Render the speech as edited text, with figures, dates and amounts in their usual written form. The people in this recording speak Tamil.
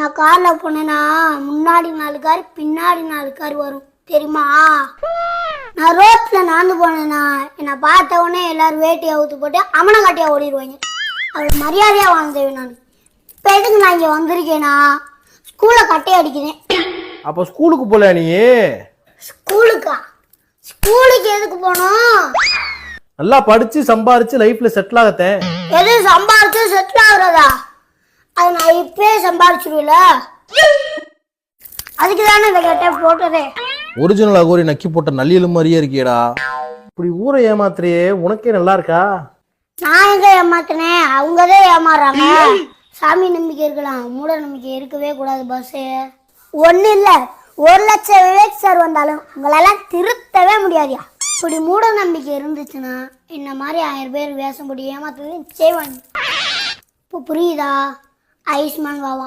நான் கார்ல போனேன்னா முன்னாடி 4 கார் பின்னாடி 4 கார் வரும் தெரியுமா? நான் ரோட்ல நடந்து போனேன்னா என்னை பார்த்த உடனே எல்லாரும் வேட்டி அவுத்து போட்டு அமனை காட்டியா ஓடிடுவாங்க. அவள் மரியாதையா வாழ்ந்தேன் நான். இப்போ எதுக்கு நான் இங்கே வந்திருக்கேனா ஸ்கூலை கட்டை அடிக்கிறேன். அப்போ ஸ்கூலுக்கு போல நீ? ஸ்கூலுக்கா? ஸ்கூலுக்கு எதுக்கு போனோம்? நல்லா படிச்சு சம்பாரிச்சு லைஃப்ல செட்டில் ஆகத்தேன். எது சம்பாரிச்சு செட்டில் ஆகுறதா? அது நான் இப்பயே சம்பாரிச்சிருவில. அதுக்கு தானே இந்த கட்டை போட்டதே. ஒரிஜினல் அகோரி நக்கி போட்ட நல்லியலும் மாதிரியே இருக்கியடா. இப்படி ஊரை ஏமாத்துறியே, உனக்கே நல்லா இருக்கா? நான் எங்க ஏமாத்தினேன்? அவங்கதான் ஏமாறாங்க. சாமி நம்பிக்கை இருக்கலாம், மூட நம்பிக்கை இருக்கவே கூடாது. பஸ்ஸு ஒன்றும் இல்லை, 1 லட்சம் விவேக் சார் வந்தாலும் உங்களெல்லாம் திருத்தவே முடியாதியா. இப்படி மூட நம்பிக்கை இருந்துச்சுன்னா இந்த மாதிரி 1000 பேர் வேஷம் போட்டு ஏமாத்துறது செய்வாங்க. இப்போ புரியுதா? ஆயுஷ்மான் பாபா